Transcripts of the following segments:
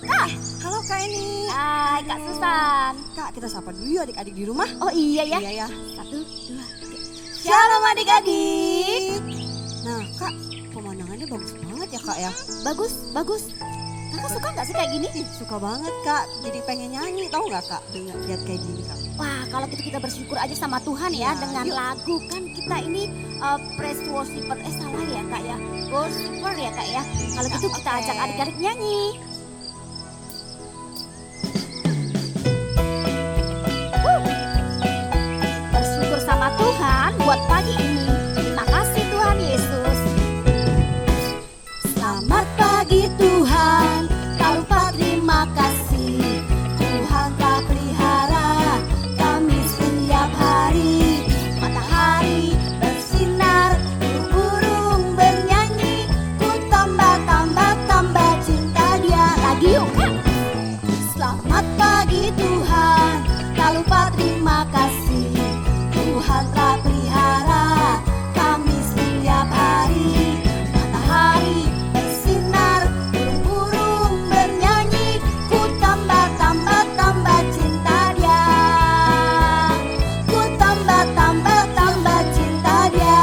Kak. Halo Kak Eni. Hai Kak Susan. Kak, kita sapa dulu yuk adik-adik di rumah. Oh iya ya. Iya ya. 1, 2, 3. Shalom adik-adik. Nah Kak, pemandangannya bagus banget ya Kak ya. Bagus, bagus. Kakak suka gak sih kayak gini? Suka banget Kak, jadi pengen nyanyi, tahu nggak Kak? Lihat kayak gini Kak. Wah, kalau gitu kita bersyukur aja sama Tuhan ya, Ya, dengan yuk. lagu kan kita ini praise worshiper. Salah ya Kak ya, worshiper ya Kak ya. Kalau gitu kita Oke. ajak adik-adik nyanyi. Bersyukur sama Tuhan buat pagi ini. Terima kasih Tuhan Yesus. Selamat pagi Tuhan, tak lupa terima kasih. Tuhan telah pelihara kami setiap hari. Matahari bersinar, burung bernyanyi. Ku tambah cinta dia. Lagi yuk Kak. Selamat pagi Tuhan, tak lupa terima kasih. Tuhan telah pelihara kami setiap hari. Matahari bersinar, burung-burung bernyanyi. Ku tambah cinta dia. Ku tambah cinta dia.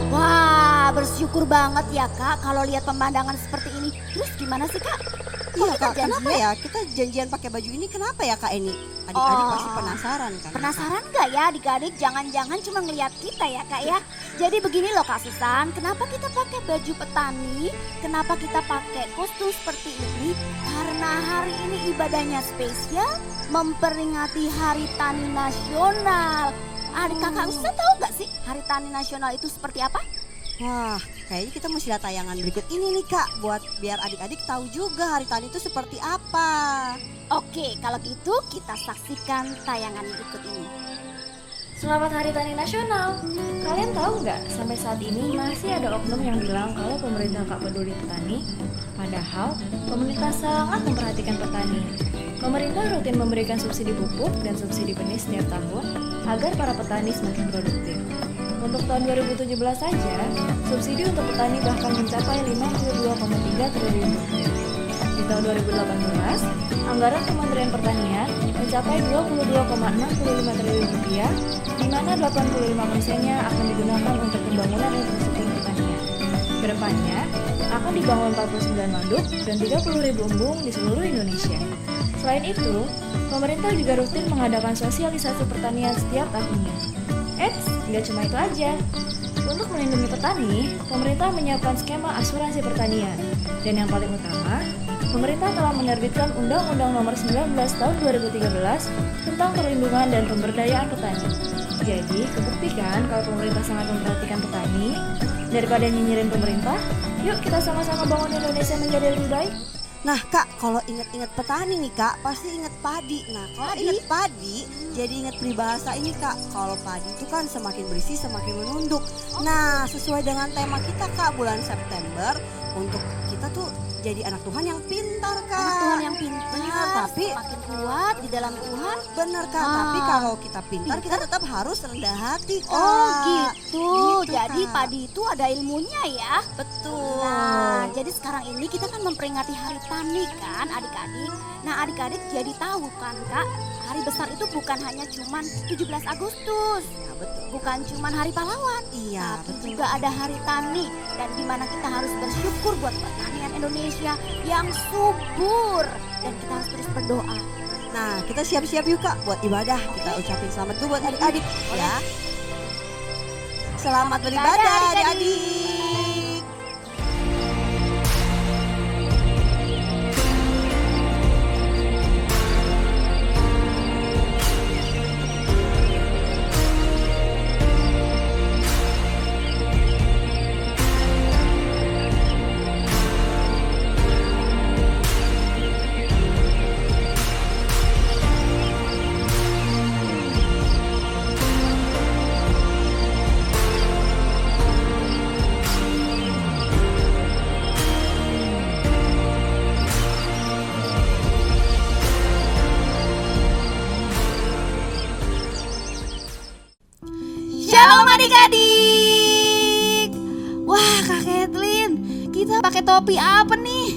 Wah, bersyukur banget ya Kak kalau lihat pemandangan seperti ini. Terus gimana sih Kak? Iya kita Kak, kenapa janjian? ya kita janjian pakai baju ini? Kenapa ya Kak Eni? Adik-adik Oh. pasti penasaran kan? Penasaran gak ya adik-adik? Jangan-jangan cuma ngeliat kita ya Kak ya. Jadi begini loh Kak Susan, kenapa kita pakai baju petani? Kenapa kita pakai kostum seperti ini? Karena hari ini ibadahnya spesial, memperingati Hari Tani Nasional. Adik kakak Susan tahu gak sih Hari Tani Nasional itu seperti apa? Wah, kayaknya kita mesti lihat tayangan berikut ini nih Kak, buat biar adik-adik tahu juga hari tani itu seperti apa. Oke, kalau gitu kita saksikan tayangan berikut ini. Selamat Hari Tani Nasional. Kalian tahu nggak, sampai saat ini masih ada oknum yang bilang kalau pemerintah nggak peduli petani. Padahal pemerintah sangat memperhatikan petani. Pemerintah rutin memberikan subsidi pupuk dan subsidi benih setiap tahun agar para petani semakin produktif. Untuk tahun 2017 saja, subsidi untuk petani bahkan mencapai 52,3 triliun rupiah. Di tahun 2018, anggaran Kementerian Pertanian mencapai 22,65 triliun rupiah, di mana 85%-nya akan digunakan untuk pembangunan infrastruktur pertanian. Kedepannya, akan dibangun 49 waduk dan 30.000 embung di seluruh Indonesia. Selain itu, pemerintah juga rutin mengadakan sosialisasi pertanian setiap tahunnya. Eits, nggak cuma itu aja. Untuk melindungi petani, pemerintah menyiapkan skema asuransi pertanian. Dan yang paling utama, pemerintah telah menerbitkan Undang-Undang Nomor 19 Tahun 2013 tentang perlindungan dan pemberdayaan petani. Jadi, kebuktikan kalau pemerintah sangat memperhatikan petani. Daripada nyinyirin pemerintah, yuk kita sama-sama bangun Indonesia menjadi lebih baik. Nah Kak, kalau ingat-ingat petani nih Kak, pasti ingat padi. Nah kalau Padi? ingat padi, jadi ingat peribahasa ini Kak. Kalau padi itu kan semakin berisi semakin menunduk. Nah sesuai dengan tema kita Kak, bulan September, untuk kita tuh jadi anak Tuhan yang pintar Kak. Anak Tuhan yang pintar, Benar, tapi makin kuat di dalam Tuhan. bener Kak, Ah. tapi kalau kita pintar, kita tetap harus rendah hati Kak. Oh gitu, Gitu, jadi Kak. padi itu ada ilmunya ya. Betul. Nah, jadi sekarang ini kita kan memperingati Hari Tani kan adik-adik. Nah adik-adik jadi tahu kan Kak, hari besar itu bukan hanya cuman 17 Agustus. Nah, betul. Bukan cuman Hari Pahlawan, Iya, tapi betul. juga ada Hari Tani, dan di mana kita harus bersyukur buat pertanian Indonesia yang subur, dan kita harus terus berdoa. Nah, kita siap-siap yuk Kak buat ibadah. Kita ucapin selamat dulu buat adik-adik ya. Selamat beribadah adik-adik. Shalom adik-adik. Wah Kak Kathleen, kita pakai topi apa nih?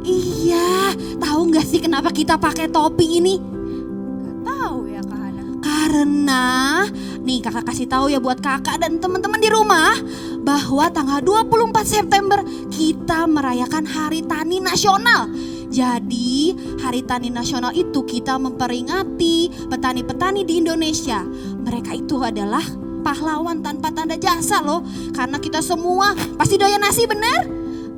Iya, tahu nggak sih kenapa kita pakai topi ini? Tahu ya Kak Hana. Karena nih kakak kasih tahu ya buat kakak dan teman-teman di rumah bahwa tanggal 24 September kita merayakan Hari Tani Nasional. Jadi Hari Tani Nasional itu kita memperingati petani-petani di Indonesia. Mereka itu adalah pahlawan tanpa tanda jasa loh. Karena kita semua pasti doyan nasi, bener?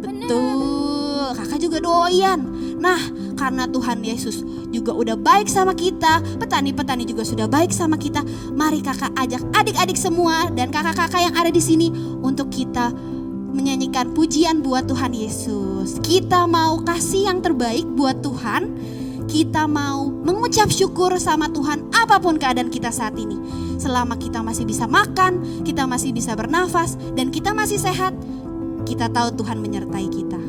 Betul, kakak juga doyan. Nah, karena Tuhan Yesus juga udah baik sama kita, petani-petani juga sudah baik sama kita. Mari kakak ajak adik-adik semua dan kakak-kakak yang ada di sini untuk kita menyanyikan pujian buat Tuhan Yesus. Kita mau kasih yang terbaik buat Tuhan. Kita mau mengucap syukur sama Tuhan apapun keadaan kita saat ini. Selama kita masih bisa makan, kita masih bisa bernafas, dan kita masih sehat, kita tahu Tuhan menyertai kita.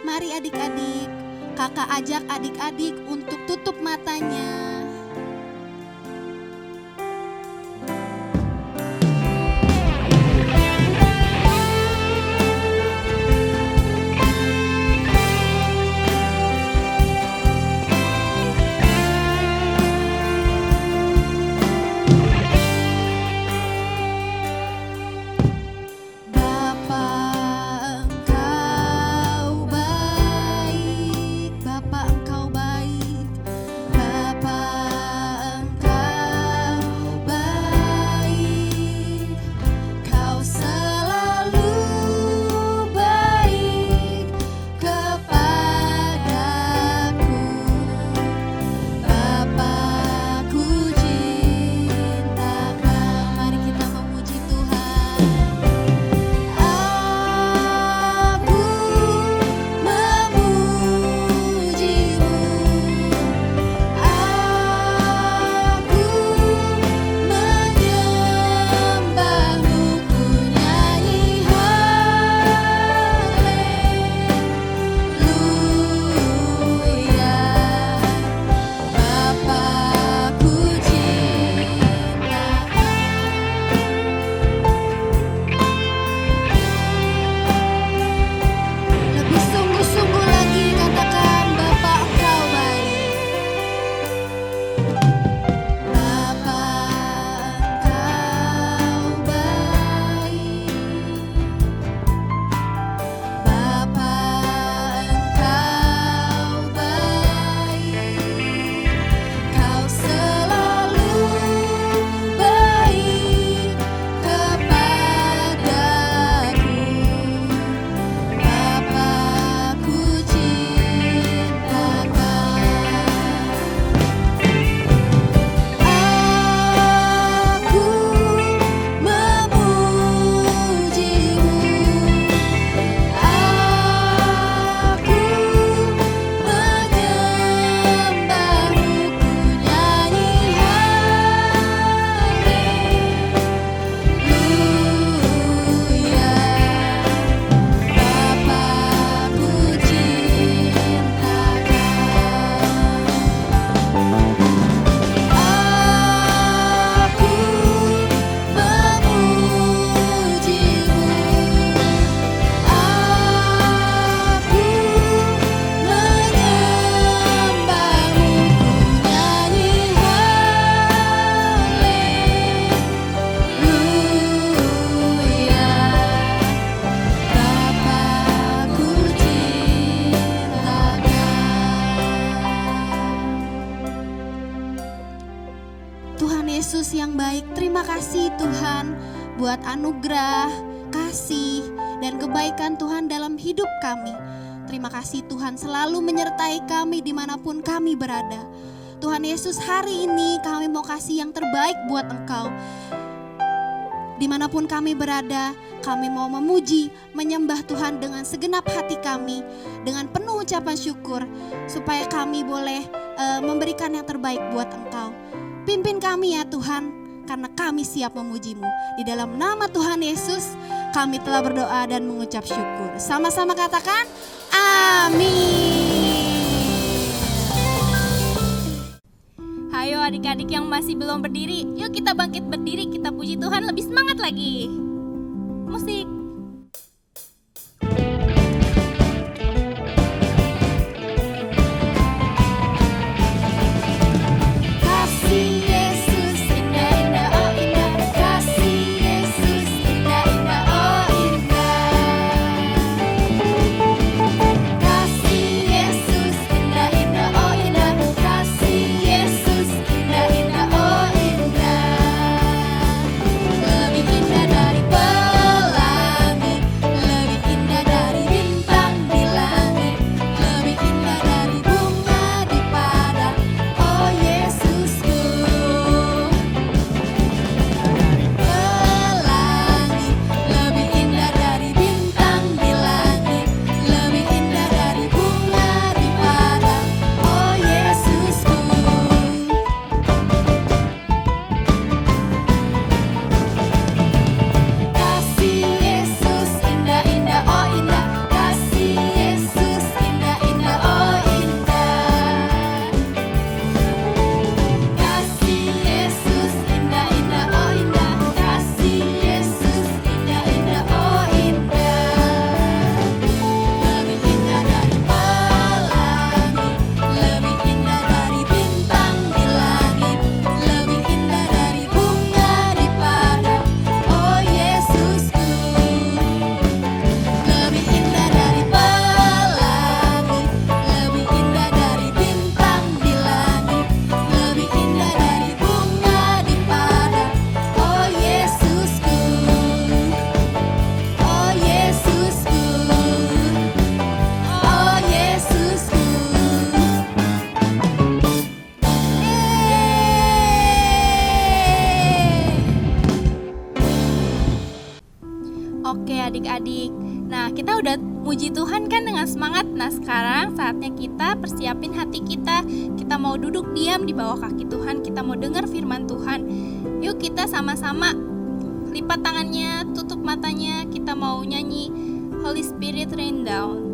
Mari adik-adik, kakak ajak adik-adik untuk tutup matanya. Yesus yang baik, terima kasih Tuhan buat anugerah, kasih, dan kebaikan Tuhan dalam hidup kami. Terima kasih Tuhan selalu menyertai kami dimanapun kami berada. Tuhan Yesus, hari ini kami mau kasih yang terbaik buat Engkau. Dimanapun kami berada, kami mau memuji, menyembah Tuhan dengan segenap hati kami, dengan penuh ucapan syukur, supaya kami boleh memberikan yang terbaik buat Engkau. Pimpin kami ya Tuhan, karena kami siap memuji-Mu. Di dalam nama Tuhan Yesus, kami telah berdoa dan mengucap syukur. Sama-sama katakan, amin. Hayo adik-adik yang masih belum berdiri, yuk kita bangkit berdiri, kita puji Tuhan lebih semangat lagi. musik. Kasih Yesus indah indah oh indah, kasih Yesus indah indah oh indah. Kasih Yesus indah indah oh indah, kasih Yesus indah indah oh indah. Lebih indah dari pelangi, lebih indah dari bintang di langit, lebih indah dari bunga di padang. Oh Yesusku, pelangi, lebih indah dari bintang di langit, lebih indah dari bunga di padang. Oh Yesusku. Kasih Yesus indah indah oh indah, kasih Yesus indah indah oh indah. Kasih Yesus indah indah oh indah, kasih Yesus indah indah oh indah. Lebih indah dari pelangi, lebih indah dari bintang di langit, lebih indah dari bunga di padang. Oh Yesusku, lebih indah dari pelangi, lebih indah dari bintang di langit, lebih indah dari bunga di padang. Oh Yesusku, oh Yesusku, oh Yesusku. Oke adik-adik, nah kita udah muji Tuhan kan dengan semangat. Nah sekarang saatnya kita persiapin hati kita. Kita mau duduk diam di bawah kaki Tuhan, kita mau dengar firman Tuhan. Yuk kita sama-sama lipat tangannya, tutup matanya, kita mau nyanyi Holy Spirit Rain Down.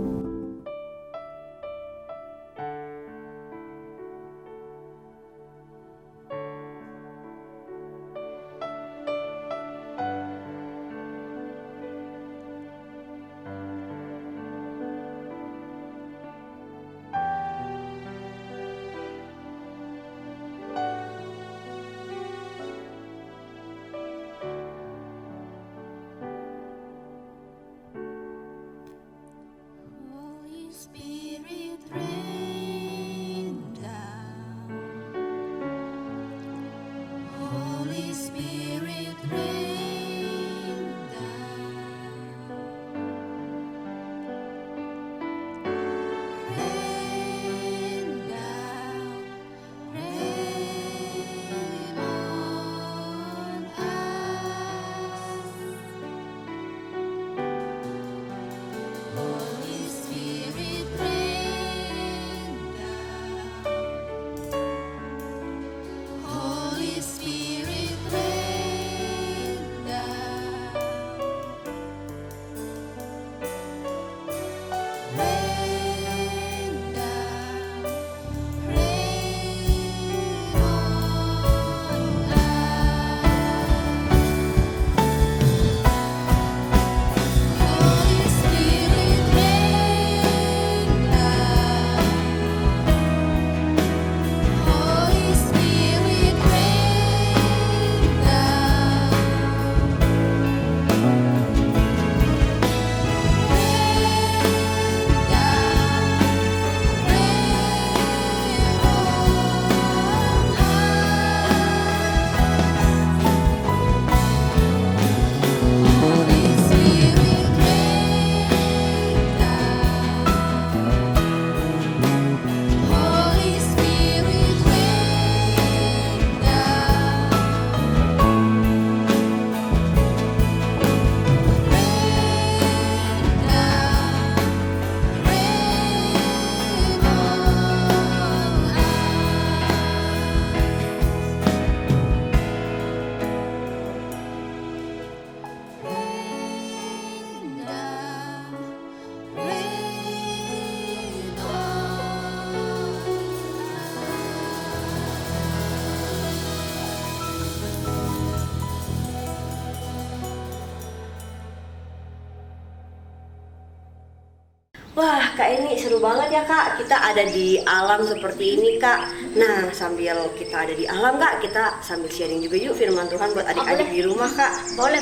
Wah, Kak, ini seru banget ya, Kak. Kita ada di alam seperti ini, Kak. Nah, sambil kita ada di alam, Kak, kita sambil sharing juga yuk firman Tuhan buat adik-adik di rumah, Kak. Boleh.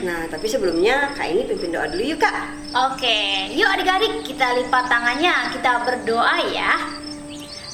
Nah, tapi sebelumnya Kak ini pimpin doa dulu yuk, Kak. Oke, yuk adik-adik kita lipat tangannya, kita berdoa ya.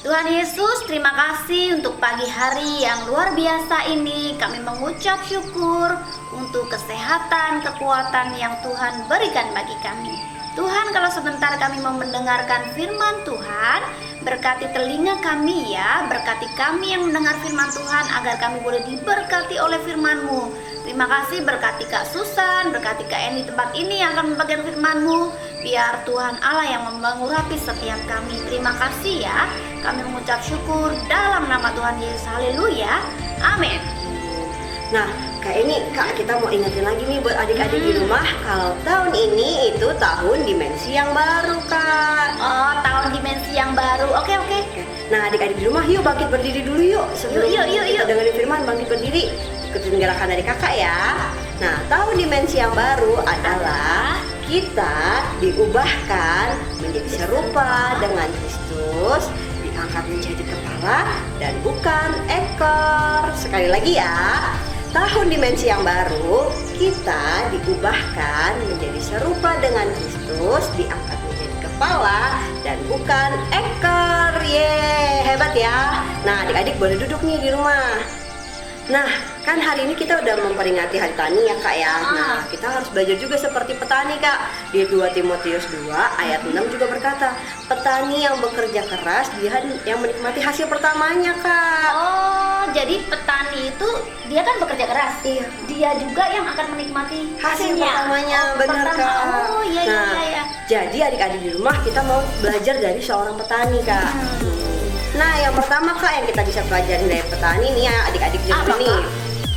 Tuhan Yesus, terima kasih untuk pagi hari yang luar biasa ini. Kami mengucap syukur untuk kesehatan, kekuatan yang Tuhan berikan bagi kami. Tuhan, kalau sebentar kami mau mendengarkan firman Tuhan, berkati telinga kami ya, berkati kami yang mendengar firman Tuhan agar kami boleh diberkati oleh firman-Mu. Terima kasih, berkati Kak Susan, berkati Kak Eni tempat ini yang akan membagikan firman-Mu. Biar Tuhan Allah yang mengurapi setiap kami. Terima kasih ya, kami mengucap syukur dalam nama Tuhan Yesus. Haleluya, amin. Nah, Kak ini, Kak, kita mau ingetin lagi nih buat adik-adik di rumah, kalau tahun ini itu tahun dimensi yang baru, Kak. Oh, tahun dimensi yang baru. Oke. Nah, adik-adik di rumah, yuk bangkit berdiri dulu yuk. Sebelum Yuk. kita dengerin firman, bangkit berdiri. Ikutin gerakan dari kakak ya. Nah, tahun dimensi yang baru adalah kita diubahkan menjadi serupa dengan Kristus, diangkat menjadi kepala dan bukan ekor. Sekali lagi ya. Tahun dimensi yang baru, kita diubahkan menjadi serupa dengan Kristus, diangkat menjadi kepala dan bukan ekor. Yeay, hebat ya. Nah, adik-adik boleh duduk nih di rumah. Nah, kan hari ini kita udah memperingati Hari Tani ya, Kak ya. Nah, kita harus belajar juga seperti petani, Kak. Di 2 Timotius 2 ayat 6 juga berkata, petani yang bekerja keras, dia yang menikmati hasil pertamanya, Kak. Oh, jadi petani itu dia kan bekerja keras. Iya. Dia juga yang akan menikmati Hasil hasilnya. pertamanya, benar, Kak. Oh, iya. Jadi adik-adik di rumah kita mau belajar dari seorang petani, Kak. Nah, yang pertama, Kak, yang kita bisa pelajarin dari petani nih ya, adik-adik di rumah nih.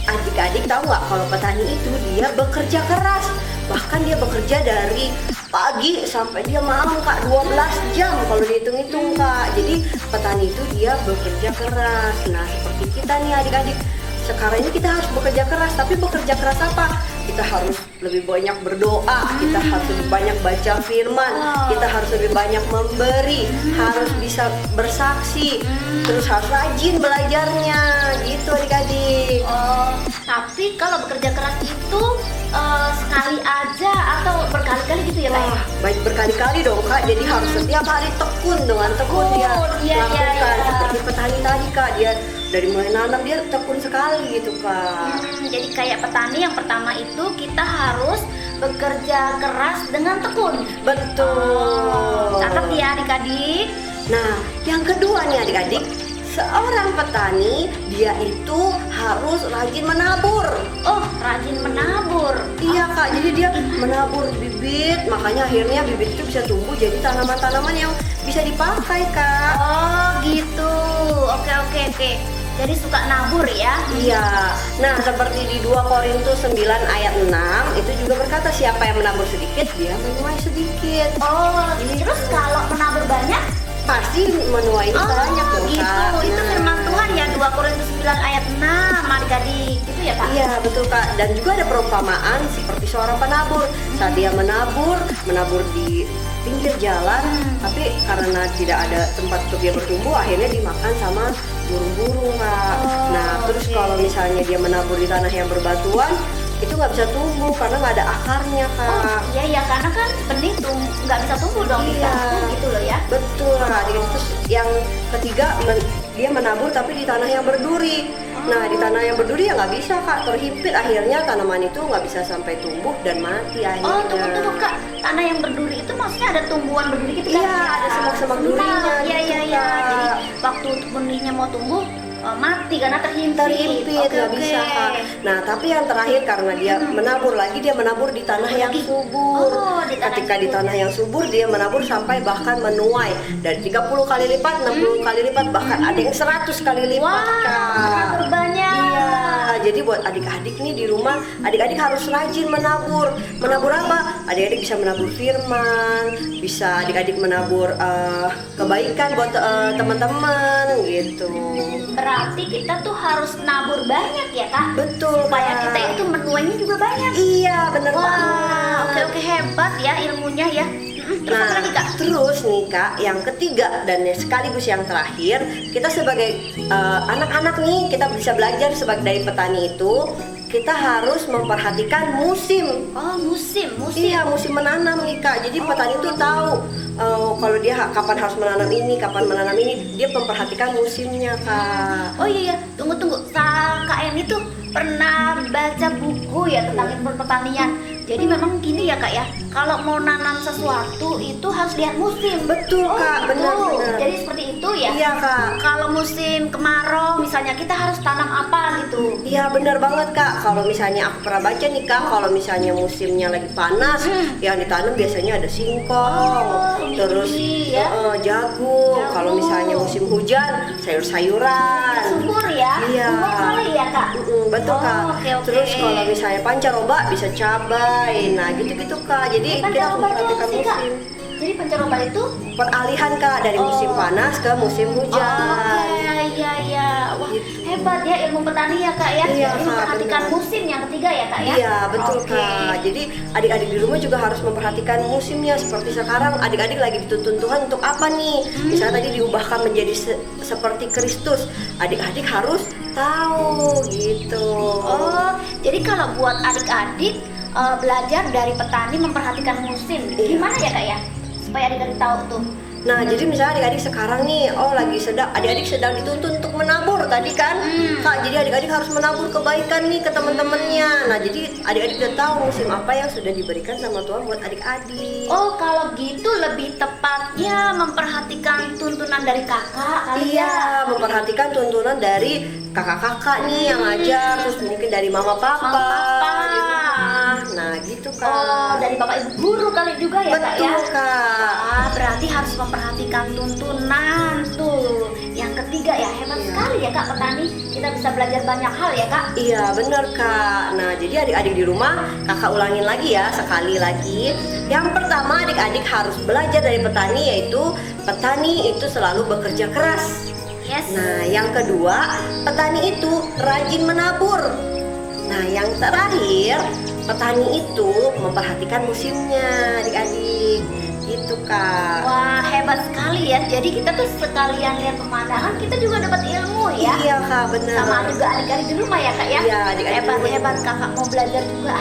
Adik-adik tahu nggak kalau petani itu dia bekerja keras. Bahkan dia bekerja dari pagi sampai dia malam, Kak, 12 jam kalau dihitung-hitung, Kak. Jadi petani itu dia bekerja keras. Nah, seperti kita nih adik-adik. Sekarang ini kita harus bekerja keras, tapi bekerja keras apa? Kita harus lebih banyak berdoa, kita harus lebih banyak baca firman, kita harus lebih banyak memberi, harus bisa bersaksi, terus harus rajin belajarnya, gitu adik-adik. Oh, tapi kalau bekerja keras itu sekali aja atau berkali-kali gitu ya, Kak? Baik berkali-kali dong, Kak. Jadi harus setiap hari tekun dengan tekun dia lakukan. Seperti petani tadi, Kak, dia dari mulai nanam dia tekun sekali gitu, Kak. Jadi kayak petani yang pertama itu kita harus bekerja keras dengan tekun. Betul. Catat ya adik-adik. Nah, yang kedua nih adik-adik, seorang petani dia itu harus rajin menabur. Oh, rajin menabur. Iya, Kak, jadi dia menabur bibit, makanya akhirnya bibit itu bisa tumbuh jadi tanaman-tanaman yang bisa dipakai, Kak. Oh, gitu. Oke. Jadi suka nabur ya. Iya. Nah, seperti di 2 Korintus 9 ayat 6 itu juga berkata, siapa yang menabur sedikit dia menuai sedikit. Oh, terus kalau menabur banyak? Pasti menuai banyak dong, gitu. Kak. Itu Nah. firman Tuhan ya, 2 Korintus 9 ayat 6 adik-adik. Gitu ya, Pak? Iya, betul, Kak. Dan juga ada perumpamaan seperti seorang penabur. Saat dia menabur di pinggir jalan, tapi karena tidak ada tempat untuk dia bertumbuh, akhirnya dimakan sama burung-burung, Kak. Nah, terus kalau misalnya dia menabur di tanah yang berbatuan, itu nggak bisa tumbuh karena nggak ada akarnya, Kak. Iya, karena kan benih tuh nggak bisa tumbuh dong di Iya. batu gitu loh ya. Betul, Kak. Terus yang ketiga, dia menabur tapi di tanah yang berduri. Nah, di tanah yang berduri ya nggak bisa, Kak, terhimpit, akhirnya tanaman itu nggak bisa sampai tumbuh dan mati akhirnya. Oh, tunggu Kak. Tanah yang berduri itu maksudnya ada tumbuhan berduri gitu kan? Iya, ada semak-semak durinya Iya, gitu, iya. Kak. Jadi waktu benihnya mau tumbuh mati karena terhimpit. Terhimpit, nggak bisa, Kak. Nah, tapi yang terakhir karena dia menabur lagi, dia menabur di tanah yang subur. Oh, di tanah Ketika di subur. tanah yang subur, dia menabur sampai bahkan menuai dari 30 kali lipat, 60 kali lipat, bahkan ada yang 100 kali lipat, Kak. Menabur banyak. Iya, jadi buat adik-adik nih di rumah, adik-adik harus rajin menabur. Menabur apa? Adik-adik bisa menabur firman, bisa adik-adik menabur kebaikan buat teman-teman gitu. Berarti kita tuh harus nabur banyak ya, Kak? Betul, Supaya Kak. kita itu menuainya juga banyak. Iya, bener Wah, banget. oke hebat ya ilmunya ya. Terus apa lagi, Kak? Terus nih Kak, yang ketiga dan sekaligus yang terakhir, kita sebagai anak-anak nih, kita bisa belajar sebagai dari petani itu, kita harus memperhatikan musim. Oh, musim. Iya, musim menanam nih Kak. Jadi petani itu tahu kalau dia kapan harus menanam ini, kapan menanam ini, dia memperhatikan musimnya Kak. Oh iya, tunggu. KM itu pernah baca buku ya tentang ilmu pertanian. Jadi memang gini ya Kak ya, kalau mau nanam sesuatu itu harus lihat musim. Betul Kak, benar. Jadi seperti itu ya. Iya Kak. Kalau musim kemarau misalnya kita harus tanam apa gitu. Iya benar banget Kak. Kalau misalnya aku pernah baca nih Kak, kalau misalnya musimnya lagi panas, yang ditanam biasanya ada singkong, terus ya. jagung. Kalau misalnya musim hujan, sayur-sayuran. Subur ya. Iya. Subur kali ya Kak. Betul Kak. Oke. Terus kalau misalnya pancaroba bisa cabai. Nah gitu-gitu Kak. Jadi kita harus Pancaroba itu memperhatikan apa sih, Kak? musim. Jadi pancaroba itu Peralihan Kak dari musim panas ke musim hujan. iya. Wah, Gitu. hebat ya ilmu petani ya Kak ya. Iya, Jadi Kak, memperhatikan benar. musim yang ketiga ya Kak ya. Iya betul Oke. Kak. Jadi adik-adik di rumah juga harus memperhatikan musimnya. Seperti sekarang adik-adik lagi dituntun Tuhan untuk apa nih? Misalnya tadi diubahkan menjadi seperti Kristus. Adik-adik harus tahu gitu. Oh, jadi kalau buat adik-adik belajar dari petani memperhatikan musim. Iya. Gimana ya Kak ya? Supaya adik-adik tahu tuh. Nah, jadi misalnya adik-adik sekarang nih, adik-adik sedang dituntun untuk menabur tadi kan, Kak. Jadi adik-adik harus menabur kebaikan nih ke teman-temannya. Nah, jadi adik-adik udah tahu musim apa yang sudah diberikan sama Tuhan buat adik-adik. Oh, kalau gitu lebih tepatnya memperhatikan tuntunan dari kakak kali ya. Iya, memperhatikan tuntunan dari kakak-kakak nih yang ngajar, terus mungkin dari mama papa. Mama papa. di rumah. Nah, gitu Kak. Oh, dari bapak ibu guru kali juga ya Kak ya. Betul Kak. Wah, berarti harus memperhatikan tuntunan tuh. Yang ketiga ya, hebat sekali ya Kak petani. Kita bisa belajar banyak hal ya Kak. Iya benar Kak. Nah jadi adik-adik di rumah kakak ulangin lagi ya sekali lagi. Yang pertama adik-adik harus belajar dari petani, yaitu petani itu selalu bekerja keras. Yes. Nah yang kedua, petani itu rajin menabur. Nah yang terakhir, petani itu memperhatikan musimnya adik-adik. Gitu Kak. Wah, hebat sekali ya. Jadi kita tuh sekalian lihat pemandangan, kita juga dapat ilmu ya. Iya Kak, benar. Sama juga adik-adik di rumah ya Kak ya. Iya, adik-adik di rumah. Hebat kakak mau belajar juga.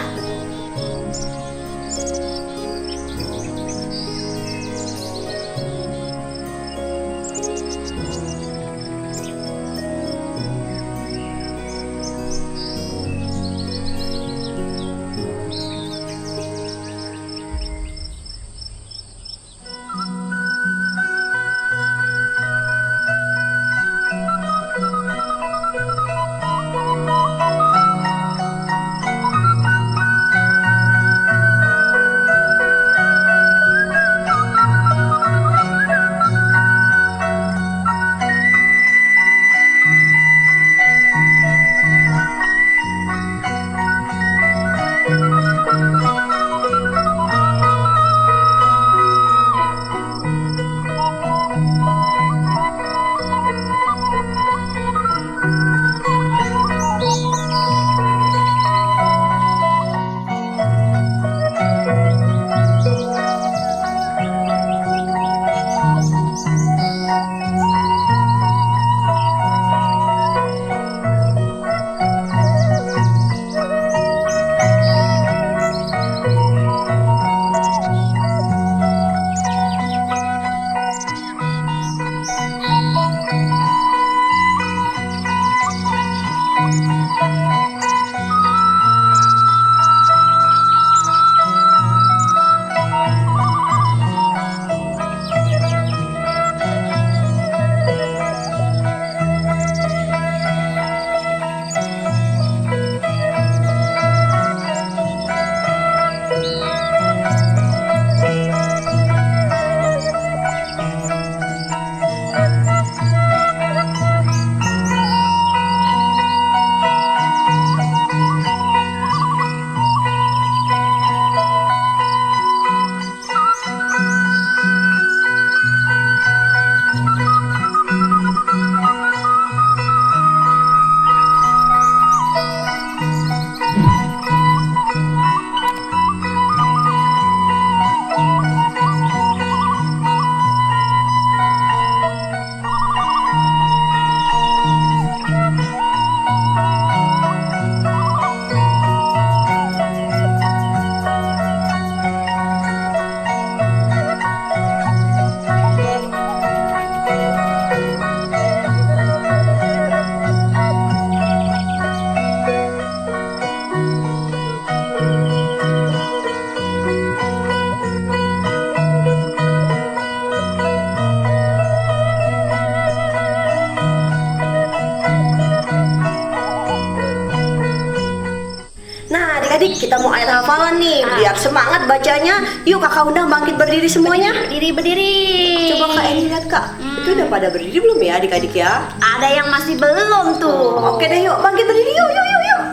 adik-adik kita mau ayat hafalan nih. Biar semangat bacanya. Yuk kakak undang bangkit berdiri semuanya. Berdiri. Coba Kak Eni lihat Kak. Itu udah pada berdiri belum ya adik-adik ya? Ada yang masih belum tuh. Oke deh yuk bangkit berdiri yuk.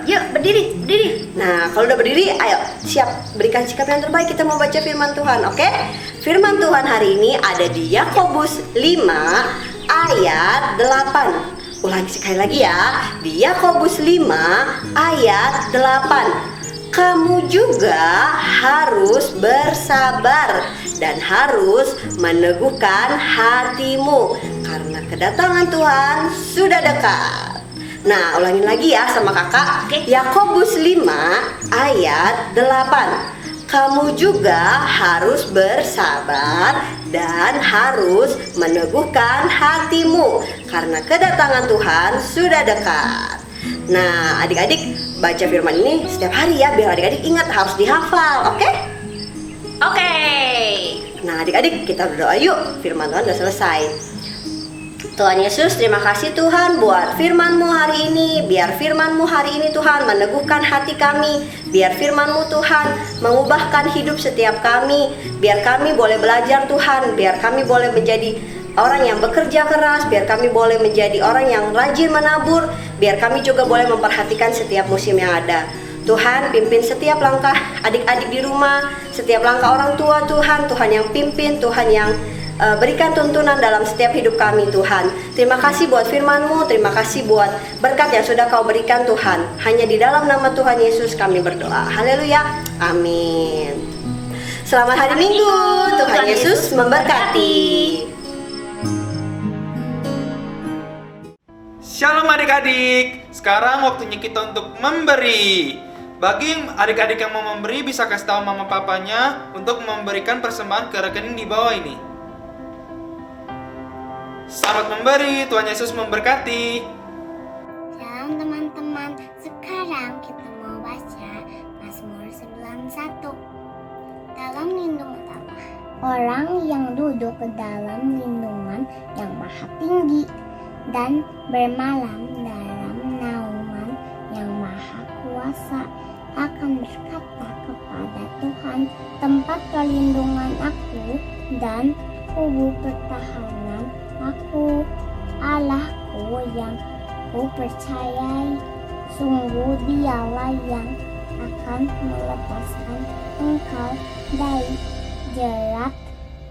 Yuk berdiri. Nah kalau udah berdiri ayo siap berikan sikap yang terbaik. Kita mau baca firman Tuhan, oke? Firman Tuhan hari ini ada di Yakobus 5 ayat 8. Ulangi sekali lagi ya. Di Yakobus 5 ayat 8. Kamu juga harus bersabar dan harus meneguhkan hatimu karena kedatangan Tuhan sudah dekat. Nah, ulangin lagi ya sama kakak. Yakobus 5 ayat 8. Kamu juga harus bersabar dan harus meneguhkan hatimu karena kedatangan Tuhan sudah dekat. Nah, adik-adik baca firman ini setiap hari ya, biar adik-adik ingat harus dihafal, oke? Oke. Nah, adik-adik kita berdoa yuk, firman Tuhan sudah selesai. Tuhan Yesus, terima kasih Tuhan buat firman-Mu hari ini. Biar firman-Mu hari ini Tuhan meneguhkan hati kami. Biar firman-Mu Tuhan mengubahkan hidup setiap kami. Biar kami boleh belajar Tuhan. Biar kami boleh menjadi orang yang bekerja keras. Biar kami boleh menjadi orang yang rajin menabur. Biar kami juga boleh memperhatikan setiap musim yang ada. Tuhan, pimpin setiap langkah adik-adik di rumah. Setiap langkah orang tua Tuhan. Tuhan yang pimpin, Tuhan yang berikan tuntunan dalam setiap hidup kami Tuhan. Terima kasih buat firman-Mu, terima kasih buat berkat yang sudah Kau berikan Tuhan. Hanya di dalam nama Tuhan Yesus kami berdoa. Haleluya, amin. Selamat hari Minggu, Tuhan Yesus memberkati. Shalom adik-adik, sekarang waktunya kita untuk memberi. Bagi adik-adik yang mau memberi bisa kasih tahu mama papanya untuk memberikan persembahan ke rekening di bawah ini. Selamat memberi, Tuhan Yesus memberkati. Shalom teman-teman, sekarang kita mau baca Mazmur 91. Dalam lindungan Allah, orang yang duduk ke dalam lindungan yang maha tinggi dan bermalam dalam naungan yang maha kuasa akan berkata kepada Tuhan, tempat perlindungan aku dan kubu pertahanan aku, Allahku yang ku percayai. Sungguh Dialah yang akan melepaskan engkau dari jerat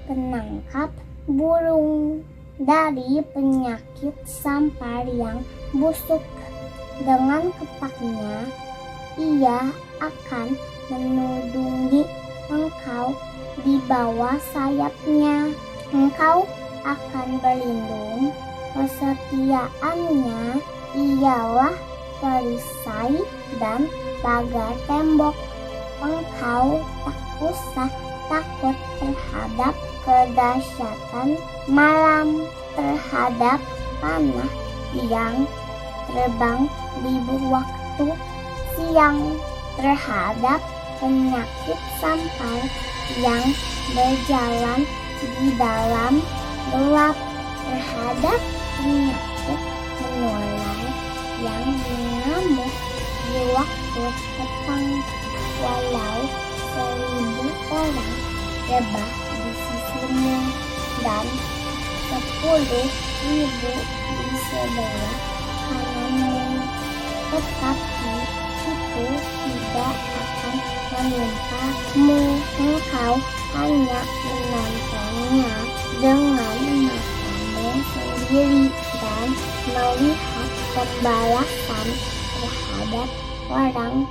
penangkap burung, dari penyakit sampar yang busuk. Dengan kepaknya Ia akan menudungi engkau, di bawah sayapnya engkau akan berlindung. Kesetiaannya ialah perisai dan pagar tembok. Engkau tak usah takut terhadap kedahsyatan malam, terhadap panah yang terbang di waktu siang, terhadap penyakit sampar yang berjalan di dalam gelap, terhadap penyakit menular yang mengamuk di waktu petang. Walau 1000 orang rebah di sisimu dan 10.000 di sebelah kananmu, tetapi itu tidak akan menimpamu. Engkau hanya menontonnya dengan matamu sendiri dan melihat pembalasan terhadap orang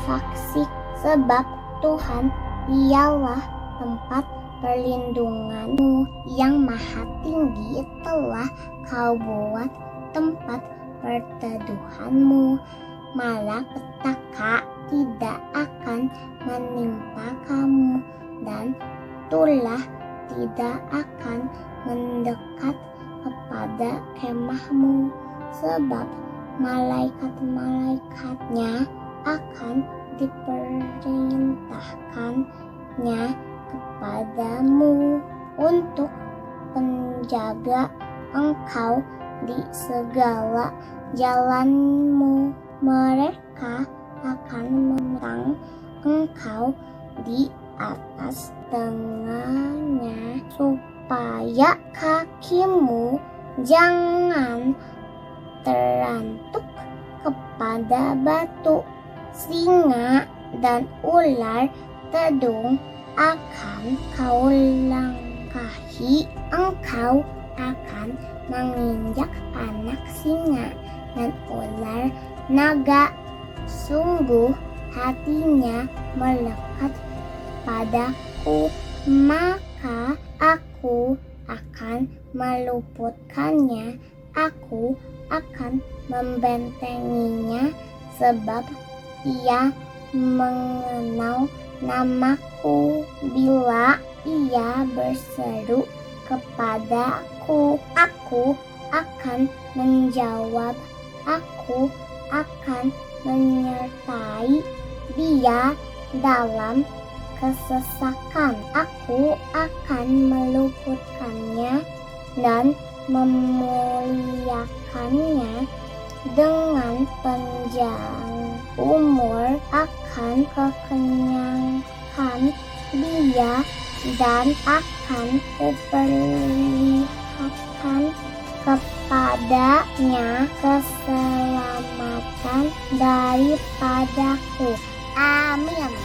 fasik. Sebab Tuhan ialah tempat perlindunganmu, yang maha tinggi telah Kau buat tempat perteduhanmu. Malapetaka tidak akan menimpa kamu, dan tulah tidak akan mendekat kepada kemahmu. Sebab malaikat-malaikatnya akan diperintahkannya kepadamu untuk penjaga engkau di segala jalanmu. Mereka akan bentang engkau di atas dengannya, supaya kakimu jangan terantuk kepada batu. Singa dan ular tedung akan kau langkahi, engkau akan menginjak anak singa dan ular naga. Sungguh hatinya melekat padaku, maka aku akan meluputkannya, aku akan membentenginya, sebab ia mengenal namaku. Bila ia berseru kepadaku, aku akan menjawab, aku akan menyertai dia dalam kesesakan. Aku akan meluputkannya dan memuliakannya. Dengan panjang umur akan kekenyangkan dia, dan akan kuperlihatkan kepadanya keselamatan daripadaku. Amin.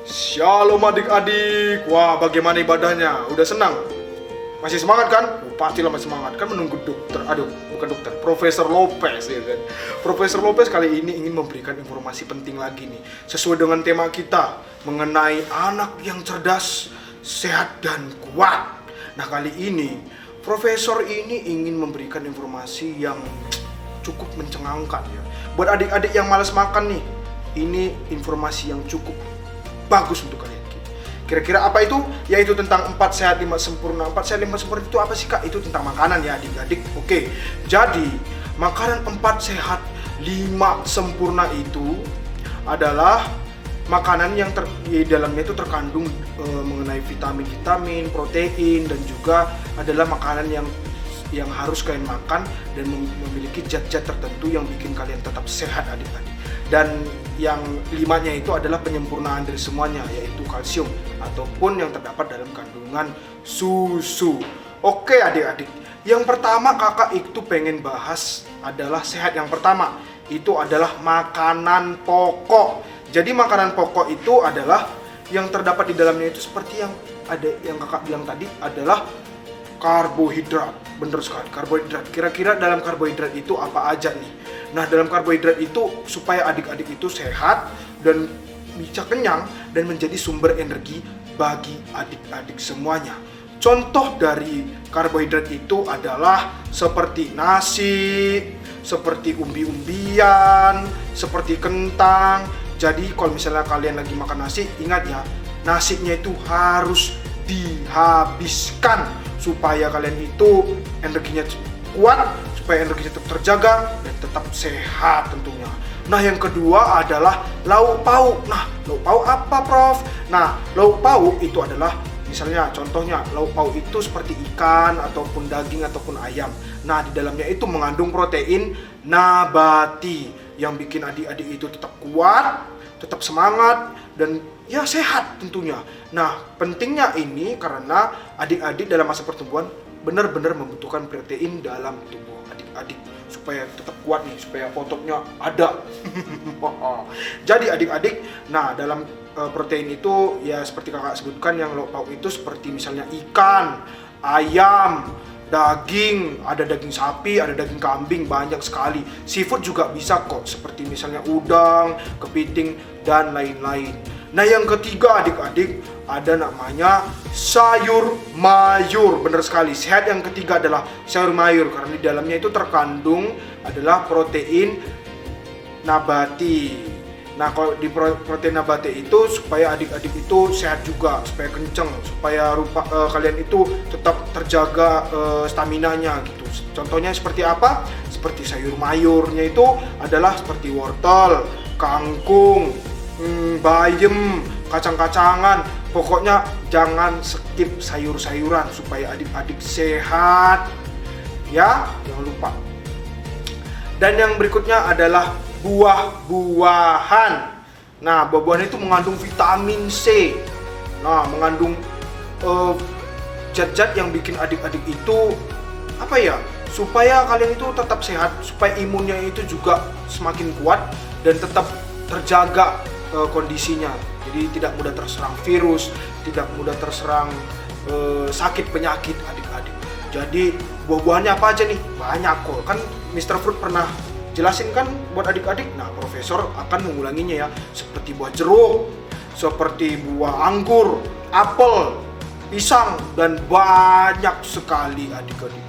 Shalom adik-adik. Wah, bagaimana ibadahnya? Udah senang? Masih semangat kan? Pastilah masih semangat. Kan menunggu Profesor Lopez ya kan. Profesor Lopez kali ini ingin memberikan informasi penting lagi nih, sesuai dengan tema kita mengenai anak yang cerdas, sehat dan kuat. Nah, kali ini Profesor ini ingin memberikan informasi yang cukup mencengangkan ya. Buat adik-adik yang malas makan nih, ini informasi yang cukup bagus untuk kalian. Kira-kira apa itu? Yaitu tentang 4 sehat 5 sempurna. 4 sehat 5 sempurna itu apa sih, Kak? Itu tentang makanan ya adik-adik. Oke, jadi makanan 4 sehat 5 sempurna itu adalah makanan yang di dalamnya itu terkandung mengenai vitamin-vitamin, protein, dan juga adalah makanan yang harus kalian makan dan memiliki zat-zat tertentu yang bikin kalian tetap sehat adik-adik. Dan yang 5-nya itu adalah penyempurnaan dari semuanya, yaitu kalsium ataupun yang terdapat dalam kandungan susu. Oke adik-adik, yang pertama kakak itu pengen bahas adalah sehat. Yang pertama itu adalah makanan pokok. Jadi makanan pokok itu adalah yang terdapat di dalamnya itu seperti yang ada yang kakak bilang tadi adalah karbohidrat. Bener sekali, karbohidrat. Kira-kira dalam karbohidrat itu apa aja nih? Nah, dalam karbohidrat itu supaya adik-adik itu sehat dan bisa kenyang dan menjadi sumber energi bagi adik-adik semuanya. Contoh dari karbohidrat itu adalah seperti nasi, seperti umbi-umbian, seperti kentang. Jadi kalau misalnya kalian lagi makan nasi, ingat ya, nasinya itu harus dihabiskan supaya kalian itu energinya kuat, supaya energinya tetap terjaga dan tetap sehat tentunya. Nah, yang kedua adalah lauk pauk. Nah, lauk pauk apa, Prof? Nah, lauk pauk itu adalah misalnya contohnya lauk pauk itu seperti ikan ataupun daging ataupun ayam. Nah, di dalamnya itu mengandung protein nabati yang bikin adik-adik itu tetap kuat, tetap semangat dan ya sehat tentunya. Nah, pentingnya ini karena adik-adik dalam masa pertumbuhan benar-benar membutuhkan protein dalam tubuh adik-adik supaya tetap kuat nih, supaya ototnya ada. Jadi adik-adik, nah dalam protein itu ya seperti kakak sebutkan yang lauk pauk itu seperti misalnya ikan, ayam, daging, ada daging sapi, ada daging kambing, banyak sekali. Seafood juga bisa kok, seperti misalnya udang, kepiting, dan lain-lain. Nah, yang ketiga adik-adik ada namanya sayur mayur. Bener sekali, sehat yang ketiga adalah sayur mayur karena di dalamnya itu terkandung adalah protein nabati. Nah, kalau di protein nabati itu supaya adik-adik itu sehat juga, supaya kenceng, supaya kalian itu tetap terjaga staminanya gitu. Contohnya seperti apa? Seperti sayur mayurnya itu adalah seperti wortel, kangkung, bayam, kacang-kacangan. Pokoknya jangan skip sayur-sayuran supaya adik-adik sehat. Ya, jangan lupa. Dan yang berikutnya adalah buah-buahan. Nah, buah-buahan itu mengandung vitamin C. Nah, mengandung zat-zat yang bikin adik-adik itu supaya kalian itu tetap sehat, supaya imunnya itu juga semakin kuat dan tetap terjaga kondisinya. Jadi tidak mudah terserang virus, tidak mudah terserang sakit penyakit adik-adik. Jadi buah-buahannya apa aja nih? Banyak kok. Kan Mr. Fruit pernah jelasin kan buat adik-adik. Nah, Profesor akan mengulanginya ya. Seperti buah jeruk, seperti buah anggur, apel, pisang, dan banyak sekali adik-adik.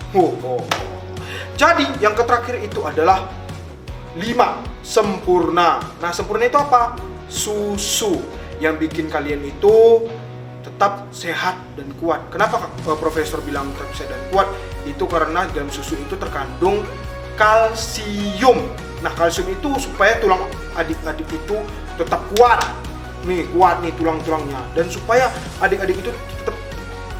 Jadi yang terakhir itu adalah 5 sempurna. Nah, sempurna itu apa? Susu yang bikin kalian itu tetap sehat dan kuat. Kenapa Profesor bilang tetap sehat dan kuat? Itu karena dalam susu itu terkandung kalsium. Nah, kalsium itu supaya tulang adik-adik itu tetap kuat. Kuat nih tulang-tulangnya, dan supaya adik-adik itu tetap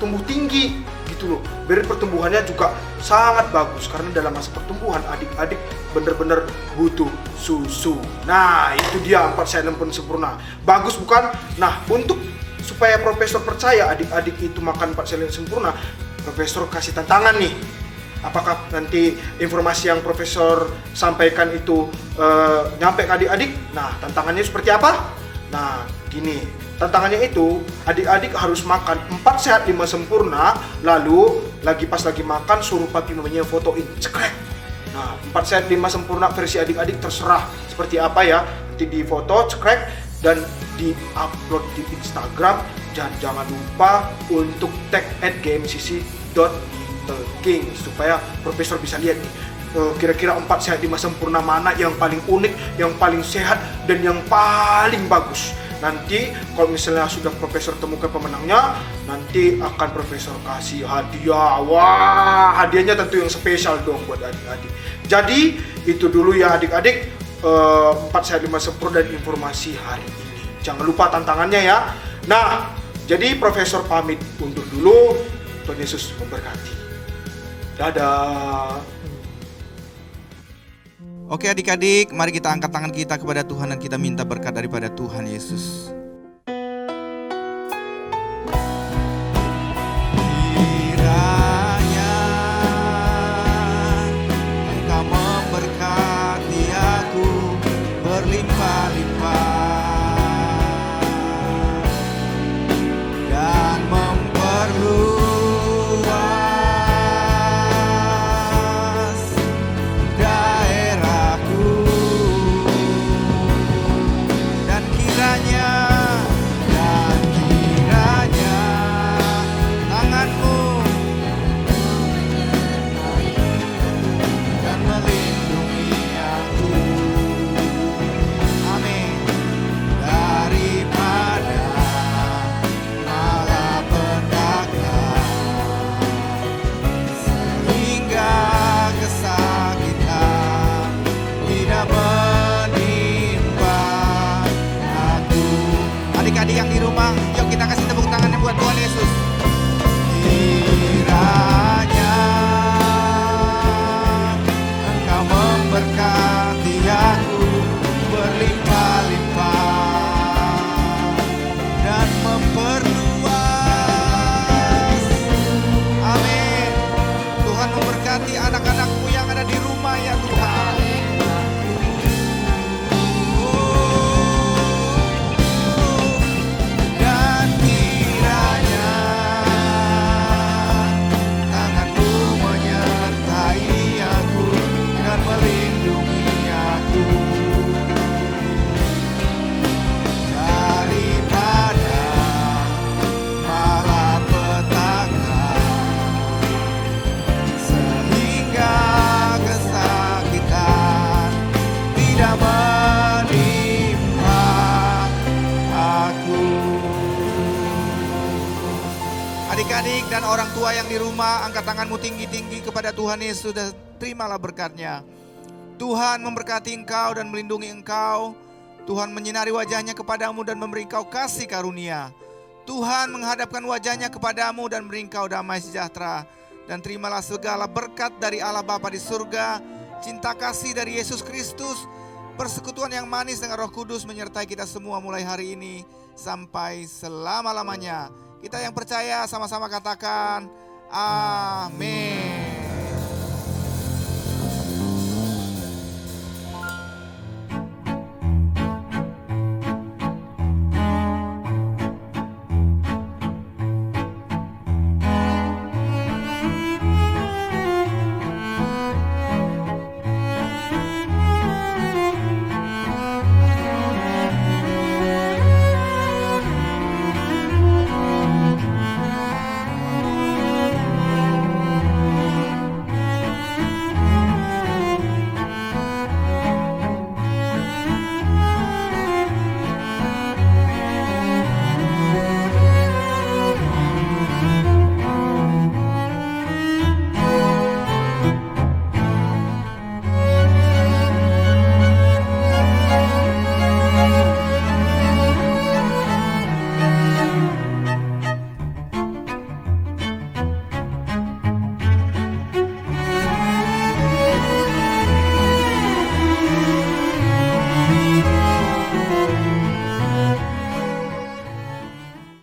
tumbuh tinggi gitu loh. Biar pertumbuhannya juga sangat bagus, karena dalam masa pertumbuhan adik-adik bener-bener butuh susu. Nah, itu dia 4 sehat dan sempurna. Bagus bukan? Nah, untuk supaya Profesor percaya adik-adik itu makan 4 sehat dan sempurna, Profesor kasih tantangan nih. Apakah nanti informasi yang Profesor sampaikan itu nyampe ke adik-adik? Nah, tantangannya seperti apa? Nah, gini, tantangannya itu adik-adik harus makan 4 sehat 5 sempurna, lalu pas lagi makan suruh papi mamanya fotoin, cekrek. Nah, 4 sehat 5 sempurna versi adik-adik terserah seperti apa ya, nanti di foto, cekrek, dan di-upload di Instagram. Dan jangan lupa untuk tag @gmcc.littleking supaya Profesor bisa lihat nih kira-kira 4 sehat 5 sempurna mana yang paling unik, yang paling sehat, dan yang paling bagus. Nanti kalau misalnya sudah Profesor temukan pemenangnya, nanti akan Profesor kasih hadiah. Wah, hadiahnya tentu yang spesial dong buat adik-adik. Jadi itu dulu ya adik-adik, 4 sehat 5 sempurna dan informasi hari ini. Jangan lupa tantangannya ya. Nah, jadi Profesor pamit undur dulu. Tuhan Yesus memberkati. Dadah. Oke adik-adik, mari kita angkat tangan kita kepada Tuhan dan kita minta berkat daripada Tuhan Yesus. Kiranya Engkau memberkati aku berlimpah-limpah dan memperluas yang di rumah, yuk kita kasih tepuk tangannya buat Tuhan Yesus. Kiranya Engkau memberkati aku berlimpah-limpah dan memperluas. Amin. Tuhan memberkati anak-anakmu yang ada di rumah ya Tuhan. Adik-adik dan orang tua yang di rumah, angkat tanganmu tinggi-tinggi kepada Tuhan Yesus dan terimalah berkat-Nya. Tuhan memberkati engkau dan melindungi engkau. Tuhan menyinari wajahnya kepadamu dan memberi engkau kasih karunia. Tuhan menghadapkan wajahnya kepadamu dan memberi engkau damai sejahtera. Dan terimalah segala berkat dari Allah Bapa di surga, cinta kasih dari Yesus Kristus, persekutuan yang manis dengan Roh Kudus menyertai kita semua mulai hari ini sampai selama-lamanya. Kita yang percaya sama-sama katakan amin.